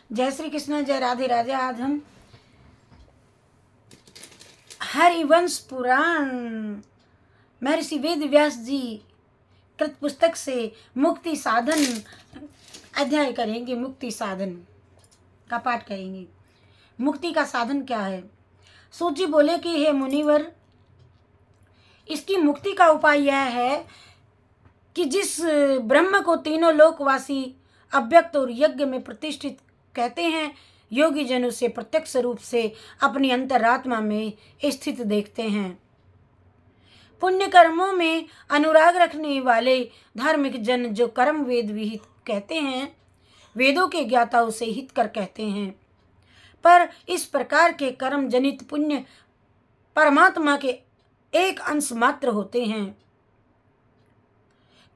जय श्री कृष्ण, जय राधे राधे। आज हम हरिवंश पुराण महर्षि वेद व्यास जी कृत पुस्तक से मुक्ति साधन अध्याय करेंगे। मुक्ति साधन का पाठ करेंगे। मुक्ति का साधन क्या है? सूत जी बोले कि हे मुनिवर, इसकी मुक्ति का उपाय यह है कि जिस ब्रह्म को तीनों लोकवासी अव्यक्त और यज्ञ में प्रतिष्ठित कहते हैं, योगी जन उसे प्रत्यक्ष रूप से अपनी अंतरात्मा में स्थित देखते हैं। पुण्य कर्मों में अनुराग रखने वाले धार्मिक जन जो कर्म वेद विहित कहते हैं, वेदों के ज्ञाता उसे हित कर कहते हैं। पर इस प्रकार के कर्म जनित पुण्य परमात्मा के एक अंश मात्र होते हैं,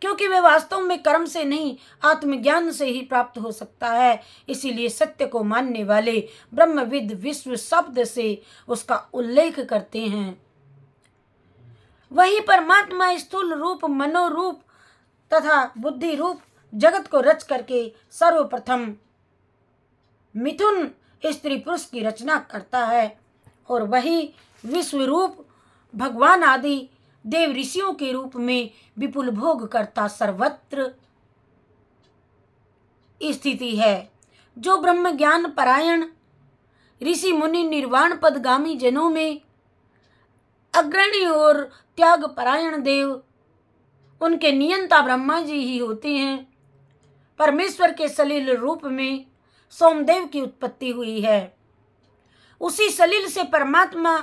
क्योंकि वे वास्तव में कर्म से नहीं आत्मज्ञान से ही प्राप्त हो सकता है। इसीलिए सत्य को मानने वाले ब्रह्मविद विश्व शब्द से उसका उल्लेख करते हैं। वही परमात्मा स्थूल रूप, मनोरूप तथा बुद्धि रूप जगत को रच करके सर्वप्रथम मिथुन स्त्री पुरुष की रचना करता है, और वही विश्व रूप भगवान आदि देव ऋषियों के रूप में विपुल भोग करता सर्वत्र स्थिति है। जो ब्रह्म ज्ञान परायण ऋषि मुनि निर्वाण पदगामी जनों में अग्रणी और त्याग परायण देव, उनके नियंता ब्रह्मा जी ही होते हैं। परमेश्वर के सलील रूप में सोमदेव की उत्पत्ति हुई है। उसी सलील से परमात्मा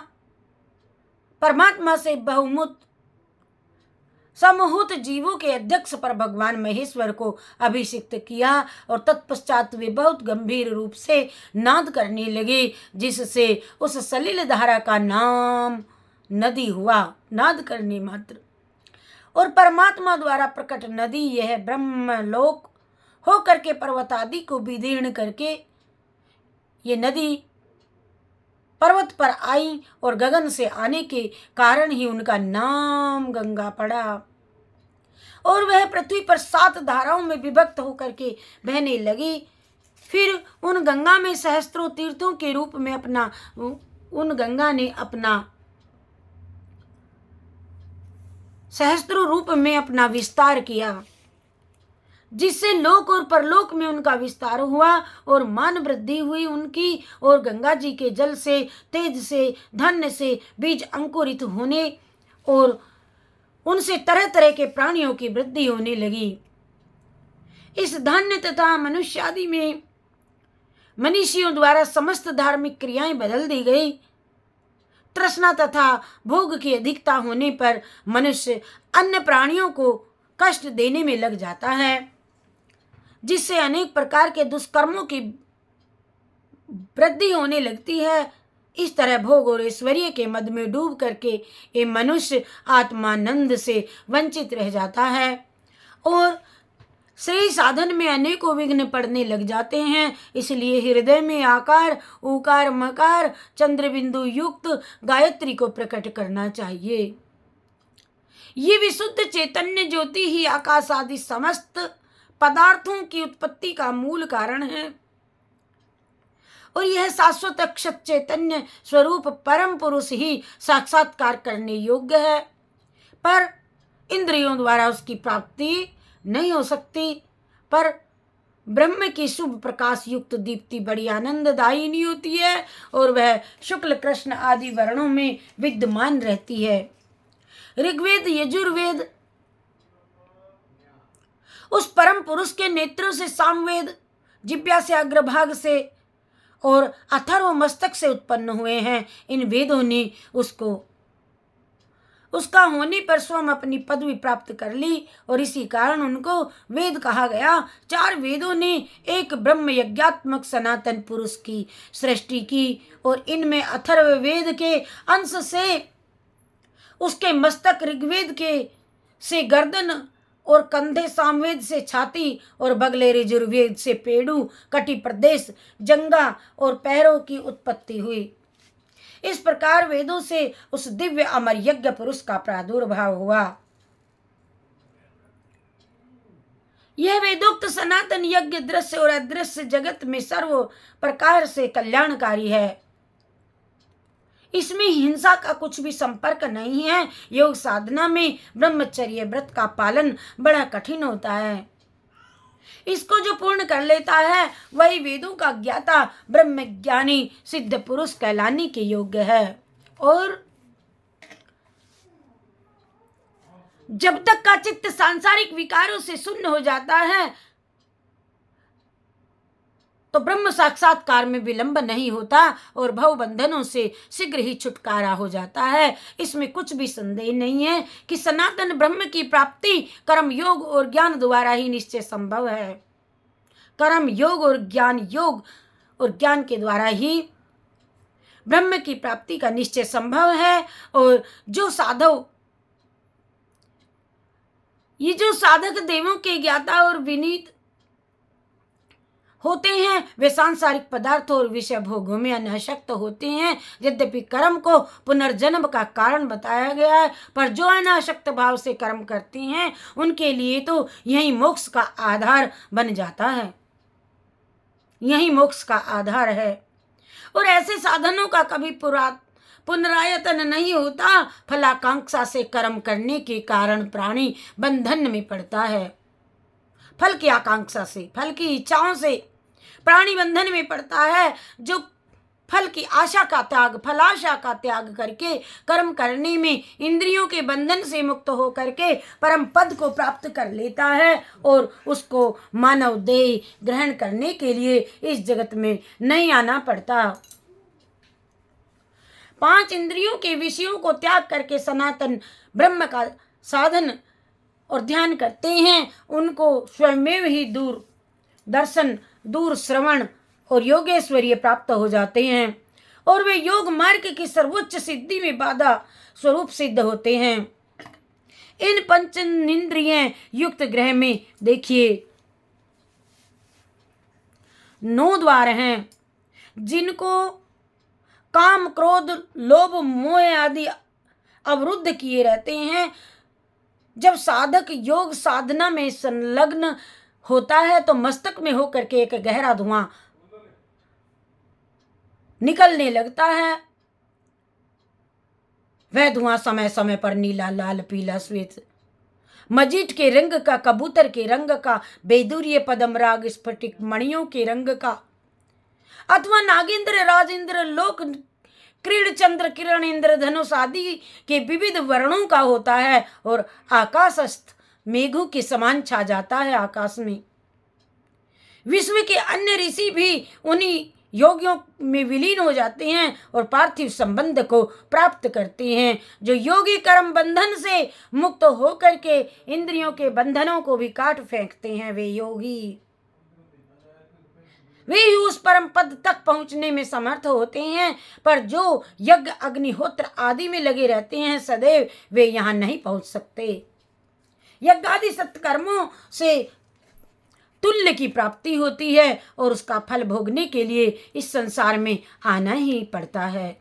से बहुमुत समूत जीवों के अध्यक्ष पर भगवान महेश्वर को अभिषिक्त किया, और तत्पश्चात वे बहुत गंभीर रूप से नाद करने लगे, जिससे उस सलिल धारा का नाम नदी हुआ। नाद करने मात्र। और परमात्मा द्वारा प्रकट नदी यह ब्रह्मलोक हो करके पर्वत आदि को विदीर्ण करके ये नदी पर्वत पर आई, और गगन से आने के कारण ही उनका नाम गंगा पड़ा। और वह पृथ्वी पर 7 धाराओं में विभक्त होकर के बहने लगी। फिर उन गंगा में सहस्त्रों तीर्थों के रूप में उन गंगा ने अपना सहस्त्रों रूप में अपना विस्तार किया, जिससे लोक और परलोक में उनका विस्तार हुआ और मान वृद्धि हुई उनकी। और गंगा जी के जल से, तेज से, धन्य से बीज अंकुरित होने और उनसे तरह तरह के प्राणियों की वृद्धि होने लगी। इस धन्य तथा मनुष्य आदि में मनीषियों द्वारा समस्त धार्मिक क्रियाएं बदल दी गई। तृष्णा तथा भोग की अधिकता होने पर मनुष्य अन्य प्राणियों को कष्ट देने में लग जाता है, जिससे अनेक प्रकार के दुष्कर्मों की वृद्धि होने लगती है। इस तरह भोग और ऐश्वर्य के मद में डूब करके ये मनुष्य आत्मानंद से वंचित रह जाता है, और श्रेय साधन में अनेकों विघ्न पड़ने लग जाते हैं। इसलिए हृदय में आकार, उकार, मकार, चंद्रबिंदु युक्त गायत्री को प्रकट करना चाहिए। ये विशुद्ध चैतन्य ज्योति ही आकाश आदि समस्त पदार्थों की उत्पत्ति का मूल कारण है, और यह शाश्वत अक्षत चैतन्य स्वरूप परम पुरुष ही साक्षात्कार करने योग्य है, पर इंद्रियों द्वारा उसकी प्राप्ति नहीं हो सकती। पर ब्रह्म की शुभ प्रकाश युक्त दीप्ति बड़ी आनंददायिनी होती है, और वह शुक्ल कृष्ण आदि वर्णों में विद्यमान रहती है। ऋग्वेद, यजुर्वेद उस परम पुरुष के नेत्रों से, सामवेद जिब्या से, अग्रभाग से और अथर्व मस्तक से उत्पन्न हुए हैं। इन वेदों ने उसका होने पर स्वयं अपनी पदवी प्राप्त कर ली, और इसी कारण उनको वेद कहा गया। 4 वेदों ने एक ब्रह्म यज्ञात्मक सनातन पुरुष की सृष्टि की, और इनमें अथर्व वेद के अंश से उसके मस्तक, ऋग्वेद के से गर्दन और कंधे, सामवेद से छाती और बगले यजुर्वेद से पेड़ू, कटि प्रदेश, जंगा और पैरों की उत्पत्ति हुई। इस प्रकार वेदों से उस दिव्य अमर यज्ञ पुरुष का प्रादुर्भाव हुआ। यह वेदोक्त सनातन यज्ञ दृश्य और अदृश्य जगत में सर्व प्रकार से कल्याणकारी है। इसमें हिंसा का कुछ भी संपर्क नहीं है। योग साधना में ब्रह्मचर्य व्रत का पालन बड़ा कठिन होता है। इसको जो पूर्ण कर लेता है वही वेदों का ज्ञाता ब्रह्मज्ञानी सिद्ध पुरुष कहलाने के योग्य है। और जब तक का चित्त सांसारिक विकारों से शून्य हो जाता है तो ब्रह्म साक्षात्कार में विलंब नहीं होता और भव बंधनों से शीघ्र ही छुटकारा हो जाता है। इसमें कुछ भी संदेह नहीं है कि सनातन ब्रह्म की प्राप्ति कर्म योग और ज्ञान द्वारा ही निश्चय संभव है। कर्म योग और ज्ञान के द्वारा ही ब्रह्म की प्राप्ति का निश्चय संभव है। और जो साधक देवों के ज्ञाता और विनीत होते हैं वे सांसारिक पदार्थों और विषय भोगों में अनासक्त होते हैं। यद्यपि कर्म को पुनर्जन्म का कारण बताया गया है, पर जो अनासक्त भाव से कर्म करते हैं उनके लिए तो यही मोक्ष का आधार बन जाता है, यही मोक्ष का आधार है। और ऐसे साधनों का कभी पुनरायतन नहीं होता। फलाकांक्षा से कर्म करने के कारण प्राणी बंधन में पड़ता है। फल की आकांक्षा से, फल की इच्छाओं से प्राणी बंधन में पड़ता है। जो फल की आशा का त्याग, फलाशा का त्याग करके कर्म करने में इंद्रियों के बंधन से मुक्त हो करके परम पद को प्राप्त कर लेता है और उसको मानव देह ग्रहण करने के लिए इस जगत में नहीं आना पड़ता। 5 इंद्रियों के विषयों को त्याग करके सनातन ब्रह्म का साधन और ध्यान करते हैं, उनको स्वयमेव ही दूर दर्शन, दूर श्रवण और योगेश्वरीय प्राप्त हो जाते हैं और वे योग मार्ग की सर्वोच्च सिद्धि में बाधा स्वरूप सिद्ध होते हैं। इन पंच इंद्रिय युक्त ग्रह में देखिए 9 द्वार हैं जिनको काम, क्रोध, लोभ, मोह आदि अवरुद्ध किए रहते हैं। जब साधक योग साधना में संलग्न होता है तो मस्तक में होकर के एक गहरा धुआं निकलने लगता है। वह धुआं समय समय पर नीला, लाल, पीला, श्वेत, मजीठ के रंग का, कबूतर के रंग का, बैदूर्य पद्मराग स्फटिक मणियों के रंग का अथवा नागेंद्र, राजेंद्र, लोक, क्रीड़, चंद्र, किरण, इंद्र, धनुष आदि के विविध वर्णों का होता है और आकाशस्थ मेघों के समान छा जाता है आकाश में। विश्व के अन्य ऋषि भी उन्हीं योगियों में विलीन हो जाते हैं और पार्थिव संबंध को प्राप्त करते हैं। जो योगी कर्म बंधन से मुक्त होकर के इंद्रियों के बंधनों को भी काट फेंकते हैं, वे योगी, वे ही उस परम पद तक पहुंचने में समर्थ होते हैं। पर जो यज्ञ, अग्निहोत्र आदि में लगे रहते हैं सदैव, वे यहाँ नहीं पहुंच सकते। यज्ञ आदि सत्कर्मों से तुल्य की प्राप्ति होती है और उसका फल भोगने के लिए इस संसार में आना ही पड़ता है।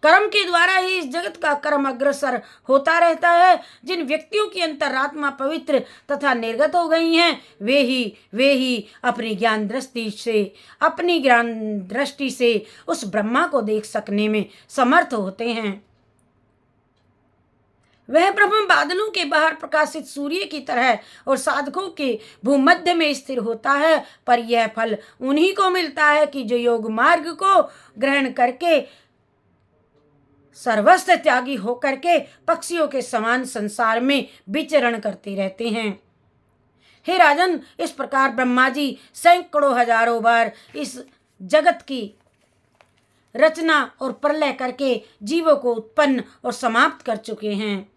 कर्म के द्वारा ही इस जगत का कर्म अग्रसर होता रहता है। जिन व्यक्तियों की अंतरात्मा पवित्र तथा निर्गत हो गई हैं वे ही अपनी ज्ञान दृष्टि से उस ब्रह्मा को देख सकने में समर्थ होते हैं। वह ब्रह्म बादलों के बाहर प्रकाशित सूर्य की तरह और साधकों के भूमध्य में स्थिर होता है। पर यह फल उन्हीं को मिलता है कि जो योग मार्ग को ग्रहण करके सर्वस्व त्यागी होकर के पक्षियों के समान संसार में विचरण करते रहते हैं। हे राजन, इस प्रकार ब्रह्मा जी सैकड़ों हजारों बार इस जगत की रचना और प्रलय करके जीवों को उत्पन्न और समाप्त कर चुके हैं।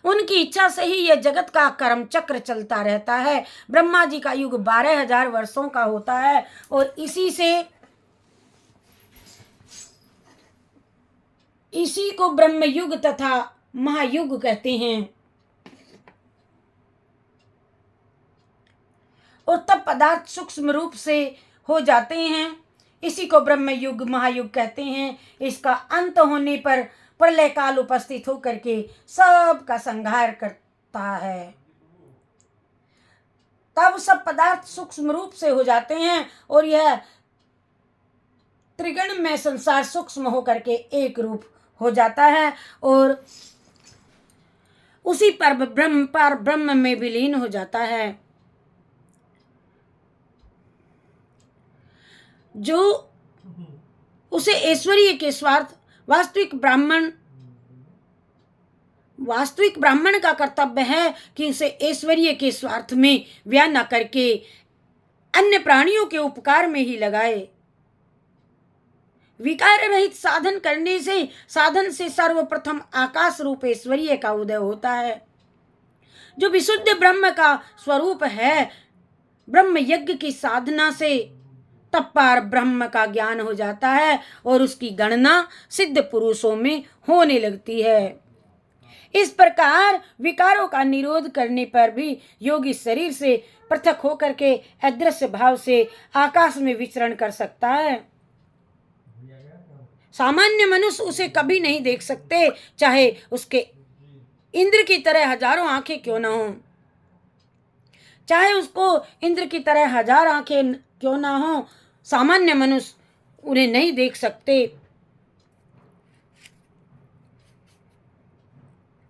उनकी इच्छा से ही यह जगत का कर्म चक्र चलता रहता है। ब्रह्मा जी का युग 12,000 वर्षों का होता है और इसी को ब्रह्म युग तथा महायुग कहते हैं। और तब पदार्थ सूक्ष्म रूप से हो जाते हैं। इसी को ब्रह्म युग, महायुग कहते हैं। इसका अंत होने पर प्रलय काल उपस्थित होकर के सब का संहार करता है। तब सब पदार्थ सूक्ष्म रूप से हो जाते हैं और यह त्रिगण में संसार सूक्ष्म होकर के एक रूप हो जाता है और उसी पर ब्रह्म में विलीन हो जाता है। जो उसे ऐश्वर्य के स्वार्थ वास्तविक ब्राह्मण का कर्तव्य है कि उसे ऐश्वर्य के स्वार्थ में व्यय न करके अन्य प्राणियों के उपकार में ही लगाए। विकार रहित साधन करने से साधन से सर्वप्रथम आकाश रूप ऐश्वर्य का उदय होता है, जो विशुद्ध ब्रह्म का स्वरूप है। ब्रह्म यज्ञ की साधना से तब पार ब्रह्म का ज्ञान हो जाता है और उसकी गणना सिद्ध पुरुषों में होने लगती है। इस प्रकार विकारों का निरोध करने पर भी योगी शरीर से पृथक होकर के अदृश्य भाव से आकाश में विचरण कर सकता है। सामान्य मनुष्य उसे कभी नहीं देख सकते, चाहे उसके इंद्र की तरह हजारों आंखें क्यों न हो, चाहे उसको इंद्र की तरह हजार आंखें क्यों ना हो, सामान्य मनुष्य उन्हें नहीं देख सकते।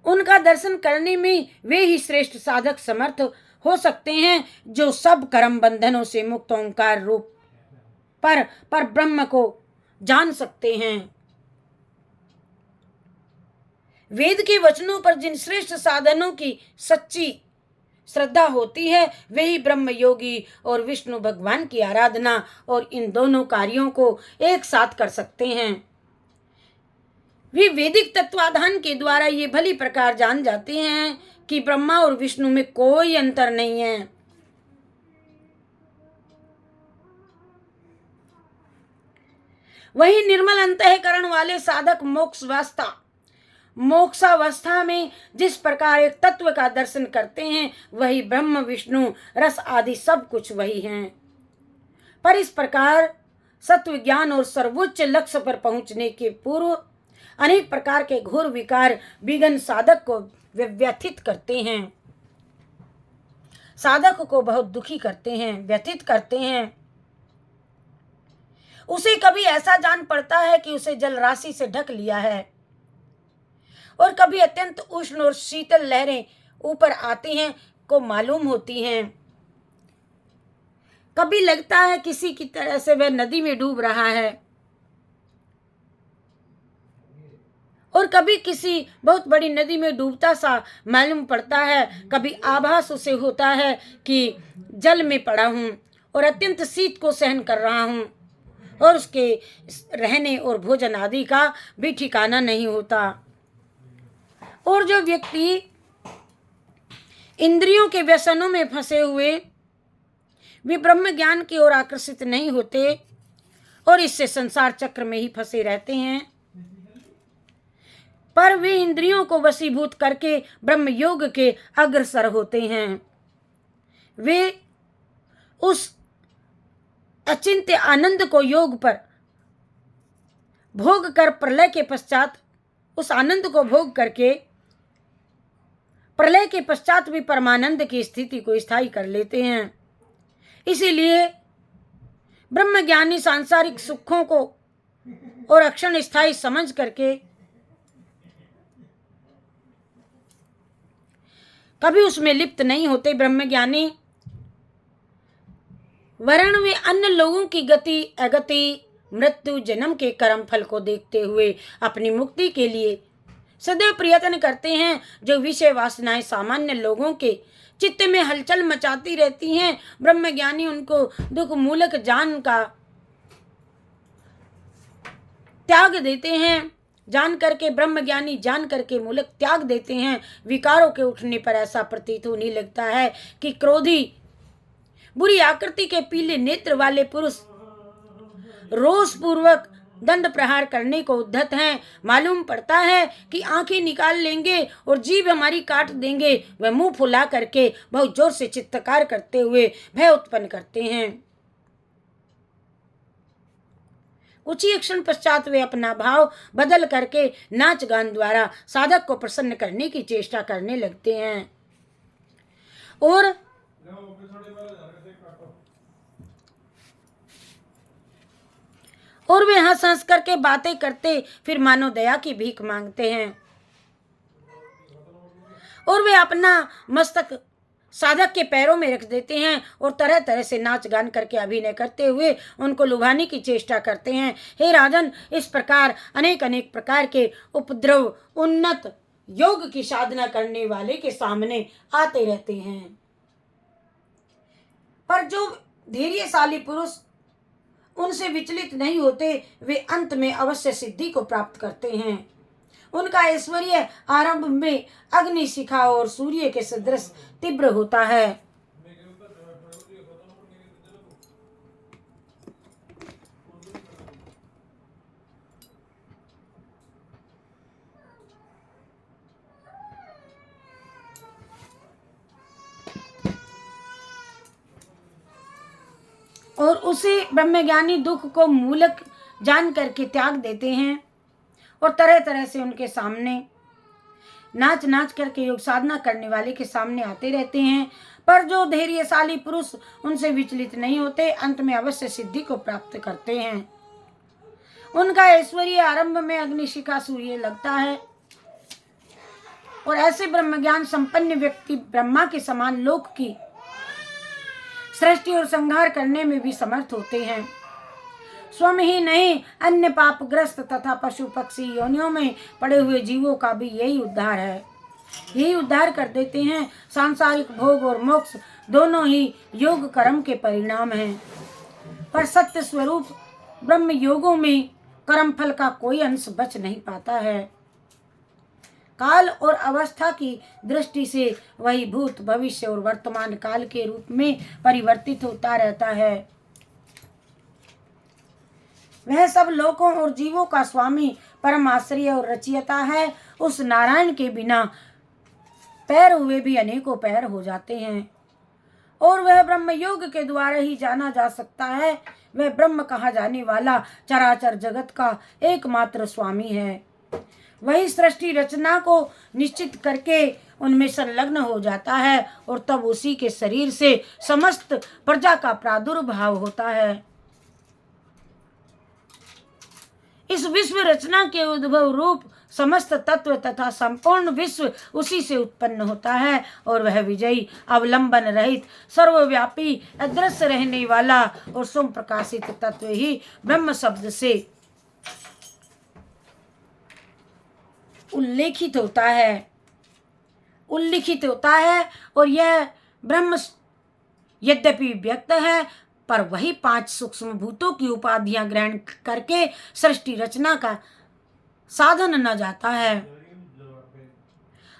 उनका दर्शन करने में वे ही श्रेष्ठ साधक समर्थ हो सकते हैं, जो सब कर्म बंधनों से मुक्त ओंकार रूप पर ब्रह्म को जान सकते हैं। वेद के वचनों पर जिन श्रेष्ठ साधनों की सच्ची श्रद्धा होती है, वही ब्रह्म योगी और विष्णु भगवान की आराधना और इन दोनों कार्यों को एक साथ कर सकते हैं। वे वैदिक तत्वाधान के द्वारा ये भली प्रकार जान जाते हैं कि ब्रह्मा और विष्णु में कोई अंतर नहीं है। वही निर्मल अंतःकरण वाले साधक मोक्षावस्था में जिस प्रकार एक तत्व का दर्शन करते हैं, वही ब्रह्म विष्णु रस आदि सब कुछ वही हैं। पर इस प्रकार सत्व ज्ञान और सर्वोच्च लक्ष्य पर पहुंचने के पूर्व अनेक प्रकार के घोर विकार विघ्न साधक को व्यथित करते हैं, साधक को बहुत दुखी करते हैं, व्यथित करते हैं। उसे कभी ऐसा जान पड़ता है कि उसे जल राशि से ढक लिया है, और कभी अत्यंत उष्ण और शीतल लहरें ऊपर आती हैं को मालूम होती हैं। कभी लगता है किसी की तरह से वह नदी में डूब रहा है, और कभी किसी बहुत बड़ी नदी में डूबता सा मालूम पड़ता है। कभी आभास उसे होता है कि जल में पड़ा हूँ और अत्यंत शीत को सहन कर रहा हूँ, और उसके रहने और भोजन आदि का भी ठिकाना नहीं होता। और जो व्यक्ति इंद्रियों के व्यसनों में फंसे हुए वे ब्रह्म ज्ञान की ओर आकर्षित नहीं होते और इससे संसार चक्र में ही फंसे रहते हैं, पर वे इंद्रियों को वशीभूत करके ब्रह्म योग के अग्रसर होते हैं। वे उस अचिंत्य आनंद को योग पर भोग कर प्रलय के पश्चात उस आनंद को भोग करके प्रलय के पश्चात भी परमानंद की स्थिति को स्थायी कर लेते हैं। इसीलिए ब्रह्मज्ञानी सांसारिक सुखों को और अक्षण स्थायी समझ करके कभी उसमें लिप्त नहीं होते। ब्रह्मज्ञानी वरण वे अन्य लोगों की गति अगति मृत्यु जन्म के कर्म फल को देखते हुए अपनी मुक्ति के लिए सदैव प्रयत्न करते हैं। जो विषय वासनाएं सामान्य लोगों के चित्त में हलचल मचाती रहती हैं, ब्रह्मज्ञानी उनको दुख मूलक जान का त्याग देते हैं। जान करके ब्रह्मज्ञानी जान करके मूलक त्याग देते हैं। विकारों के उठने पर ऐसा प्रतीत होने लगता है कि क्रोधी बुरी आकृति के पीले नेत्र वाले पुरुष रोष पूर्वक दंड प्रहार करने को उद्धत हैं। मालूम पड़ता है कि आंखें निकाल लेंगे और जीभ हमारी काट देंगे। वह मुंह फुला करके बहुत जोर से चित्कार करते हुए भय उत्पन्न करते हैं। कुछ ही क्षण पश्चात वे अपना भाव बदल करके नाच गान द्वारा साधक को प्रसन्न करने की चेष्टा करने लगते हैं और और वे हंस हंस करके बातें करते फिर मानो दया की भीख मांगते हैं। और वे अपना मस्तक साधक के पैरों में रख देते हैं और तरह तरह से नाच गान करके अभिनय करते हुए उनको लुभाने की चेष्टा करते हैं। हे राजन, इस प्रकार अनेक अनेक प्रकार के उपद्रव उन्नत योग की साधना करने वाले के सामने आते रहते हैं, पर जो धैर्यशाली पुरुष उनसे विचलित नहीं होते वे अंत में अवश्य सिद्धि को प्राप्त करते हैं। उनका ऐश्वर्य आरंभ में अग्नि शिखा और सूर्य के सदृश तीव्र होता है। और उसे ब्रह्मज्ञानी दुख को मूलक जान करके त्याग देते हैं और तरह तरह से उनके सामने नाच नाच करके योग साधना करने वाले के सामने आते रहते हैं, पर जो धैर्यशाली पुरुष उनसे विचलित नहीं होते अंत में अवश्य सिद्धि को प्राप्त करते हैं। उनका ऐश्वर्य आरंभ में अग्निशिखा सूर्य लगता है और ऐसे ब्रह्मज्ञान संपन्न व्यक्ति ब्रह्मा के समान लोक की सृष्टि और संहार करने में भी समर्थ होते हैं। स्वयं ही नहीं, अन्य पापग्रस्त तथा पशु पक्षी योनियों में पड़े हुए जीवों का भी यही उद्धार है, यही उद्धार कर देते हैं। सांसारिक भोग और मोक्ष दोनों ही योग कर्म के परिणाम हैं, पर सत्य स्वरूप ब्रह्म योगों में कर्म फल का कोई अंश बच नहीं पाता है। काल और अवस्था की दृष्टि से वही भूत भविष्य और वर्तमान काल के रूप में परिवर्तित होता रहता है। वह सब लोकों और जीवों का स्वामी परम आश्रय और रचयिता है। उस नारायण के बिना पैर हुए भी अनेकों पैर हो जाते हैं और वह ब्रह्म योग के द्वारा ही जाना जा सकता है। वह ब्रह्म कहा जाने वाला चराचर जगत का एकमात्र स्वामी है। वही सृष्टि रचना को निश्चित करके उनमें संलग्न हो जाता है और तब उसी के शरीर से समस्त प्रजा का प्रादुर्भाव होता है। इस विश्व रचना के उद्भव रूप समस्त तत्व तथा संपूर्ण विश्व उसी से उत्पन्न होता है और वह विजयी अवलंबन रहित सर्वव्यापी अदृश्य रहने वाला और स्वयं प्रकाशित तत्व ही ब्रह्म शब्द से उल्लिखित होता है और यह ब्रह्म यद्यपि व्यक्त है पर वही 5 सूक्ष्म भूतों की उपाधियां ग्रहण करके सृष्टि रचना का साधन न जाता है।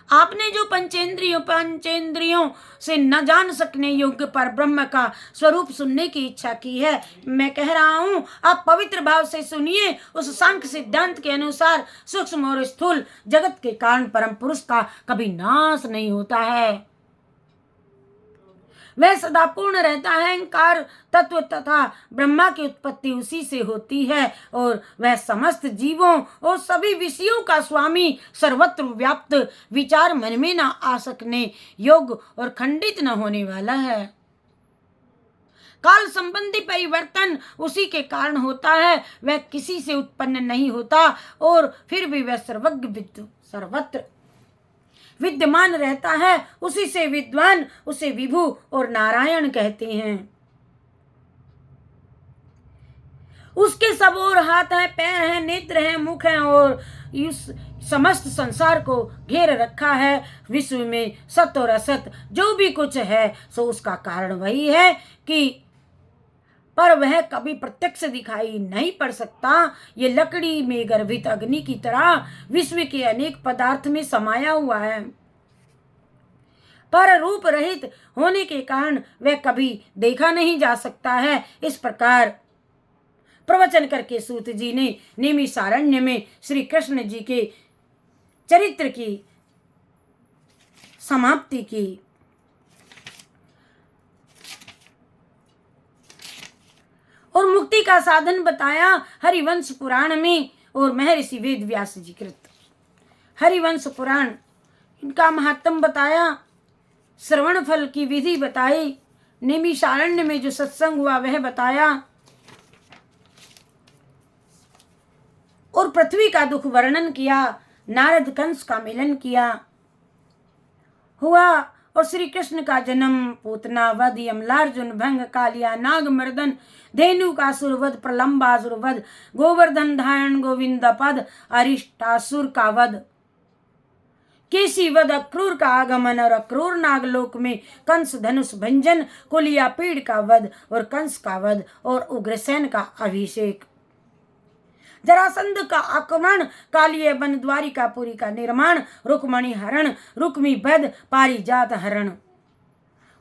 आपने जो पंचेंद्रियों से न जान सकने योग्य पर ब्रह्म का स्वरूप सुनने की इच्छा की है, मैं कह रहा हूँ आप पवित्र भाव से सुनिए। उस सांख्य सिद्धांत के अनुसार सूक्ष्म और स्थूल जगत के कारण परम पुरुष का कभी नाश नहीं होता है। वह सदा पूर्ण रहता है। अहंकार तत्व तथा ब्रह्मा की उत्पत्ति उसी से होती है और वह समस्त जीवों और सभी विषयों का स्वामी सर्वत्र व्याप्त विचार मन में न आ सकने योग्य और खंडित न होने वाला है। काल संबंधी परिवर्तन उसी के कारण होता है। वह किसी से उत्पन्न नहीं होता और फिर भी वह सर्वत्र विद्यमान रहता है। उसी से विद्वान उसे विभु और नारायण कहते हैं। उसके सब और हाथ हैं, पैर हैं, नेत्र हैं, मुख हैं और इस समस्त संसार को घेर रखा है। विश्व में सत और असत जो भी कुछ है सो उसका कारण वही है कि पर वह कभी प्रत्यक्ष दिखाई नहीं पड़ सकता। ये लकड़ी में गर्भित अग्नि की तरह विश्व के अनेक पदार्थ में समाया हुआ है, पर रूप रहित होने के कारण वह कभी देखा नहीं जा सकता है। इस प्रकार प्रवचन करके सूत जी ने नेमिषारण्य में श्री कृष्ण जी के चरित्र की समाप्ति की। और मुक्ति का साधन बताया हरिवंश पुराण में और महर्षि वेद व्यास जी कृत। हरिवंश पुराण इनका महात्म बताया श्रवण फल की विधि बताई, नैमिषारण्य में जो सत्संग हुआ वह बताया, और पृथ्वी का दुख वर्णन किया, नारद कंस का मिलन किया हुआ, और श्री कृष्ण का जन्म, पूतना वध, यमलार्जुन भंग, कालिया नाग मर्दन, धेनु का सुरवध, प्रलंबासुर वध, गोवर्धन धारण, गोविंद पद, अरिष्टासुर का वध, केसी वध, अक्रूर का आगमन और अक्रूर नागलोक में कंस धनुष भंजन, कुलिया पीड़ का वध और कंस का वध, और उग्रसेन का अभिषेक, जरासंध का आक्रमण, कालिय बन, द्वारिकापुरी का निर्माण, रुक्मणी हरण, रुक्मी वध, पारिजात हरण,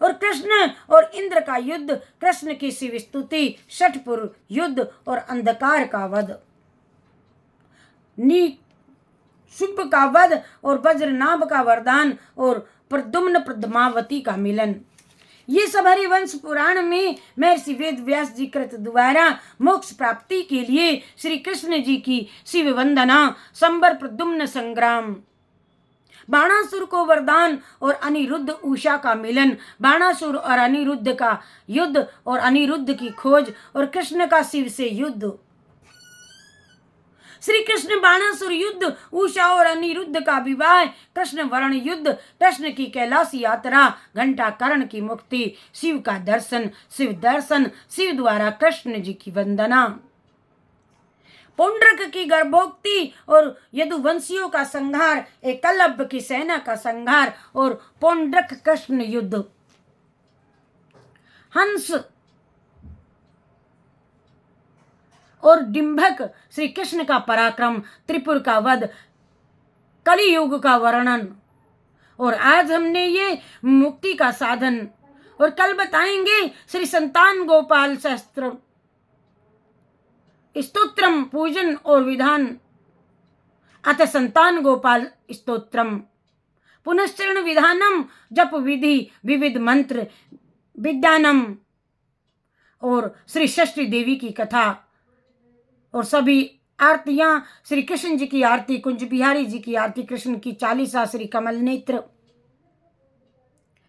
और कृष्ण और इंद्र का युद्ध, कृष्ण की शिव स्तुति, षठपुर युद्ध और अंधकार का वध, शुभ का वध और वज्रनाभ का वरदान, और प्रद्युम्न प्रद्मावती का मिलन। ये सब हरिवंश पुराण में महर्षि वेद व्यास जी कृत द्वारा मोक्ष प्राप्ति के लिए श्री कृष्ण जी की शिव वंदना, संबर प्रद्युम्न संग्राम, बाणासुर को वरदान और अनिरुद्ध उषा का मिलन, बाणासुर और अनिरुद्ध का युद्ध और अनिरुद्ध की खोज, और कृष्ण का शिव से युद्ध, श्री कृष्ण बाणासुर युद्ध, उषा और अनिरुद्ध का विवाह, कृष्ण वर्ण युद्ध, कृष्ण की कैलाश यात्रा, घंटा कर्ण की मुक्ति, शिव का दर्शन, शिव दर्शन, शिव द्वारा कृष्ण जी की वंदना, पौंड्रक की गर्भोक्ति और यदुवंशियों का संहार, एकलव्य की सेना का संहार और पौंड्रक कृष्ण युद्ध, हंस और डिंभक श्री कृष्ण का पराक्रम, त्रिपुर का वध, कलियुग का वर्णन, और आज हमने ये मुक्ति का साधन, और कल बताएंगे श्री संतान गोपाल शास्त्र स्तोत्रम पूजन और विधान, अतः संतान गोपाल स्तोत्रम, पुनश्चरण विधानम, जप विधि, विविध मंत्र, विद्यानम, और श्री षष्ठी देवी की कथा, और सभी आरतियां, श्री कृष्ण जी की आरती, कुंज बिहारी जी की आरती, कृष्ण की चालीसा, श्री कमल नेत्र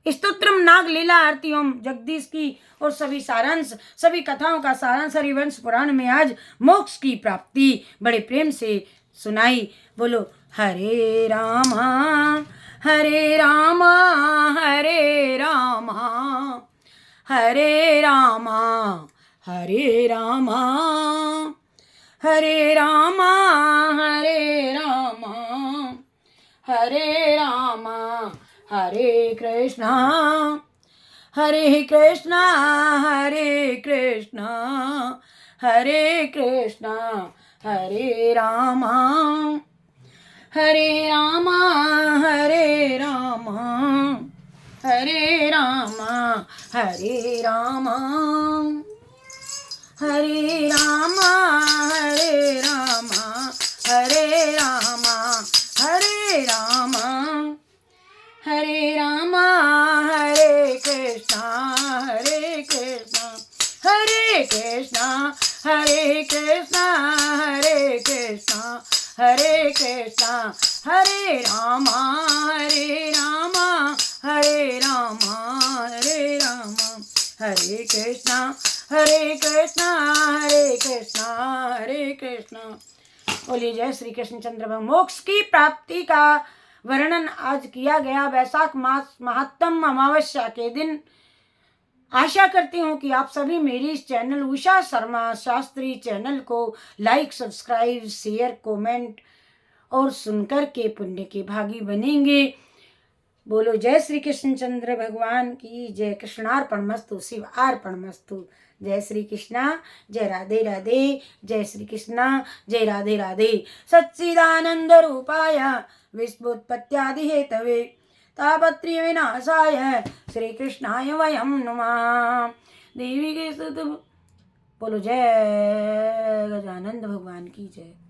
स्तोत्रम, नाग लीला आरती, ओम जगदीश की, और सभी सारांश, सभी कथाओं का सारांश हरिवंश पुराण में आज मोक्ष की प्राप्ति बड़े प्रेम से सुनाई। बोलो हरे रामा हरे रामा हरे रामा हरे रामा हरे रामा हरे रामा हरे रामा हरे रामा हरे कृष्णा हरे कृष्णा हरे कृष्णा हरे कृष्णा हरे रामा हरे रामा हरे रामा हरे रामा हरे रामा हरे रामा हरे रामा हरे रामा हरे रामा हरे रामा हरे कृष्णा हरे कृष्णा हरे कृष्णा हरे कृष्णा हरे कृष्णा हरे कृष्णा हरे रामा हरे रामा हरे रामा हरे रामा हरे कृष्णा हरे कृष्णा हरे कृष्णा हरे कृष्णा। बोलिए जय श्री कृष्ण चंद्र भगवान। मोक्ष की प्राप्ति का वर्णन आज किया गया वैशाख मास महात्म अमावस्या के दिन। आशा करती हूँ कि आप सभी मेरी इस चैनल उषा शर्मा शास्त्री चैनल को लाइक सब्सक्राइब शेयर कमेंट और सुनकर के पुण्य के भागी बनेंगे। बोलो जय श्री कृष्ण चंद्र भगवान की जय। कृष्णार्पणमस्तु, शिव अर्पणमस्तु। जय श्री कृष्णा, जय राधे राधे, जय श्री कृष्णा, जय राधे राधे। सच्चिदानंद रूपाय विश्वोत्पत्त्यादि हेतवे तापत्रय विनाशाय श्री कृष्णाय वयं नमः। देवी के स्तुति। बोलो जय गजानंद भगवान की जय।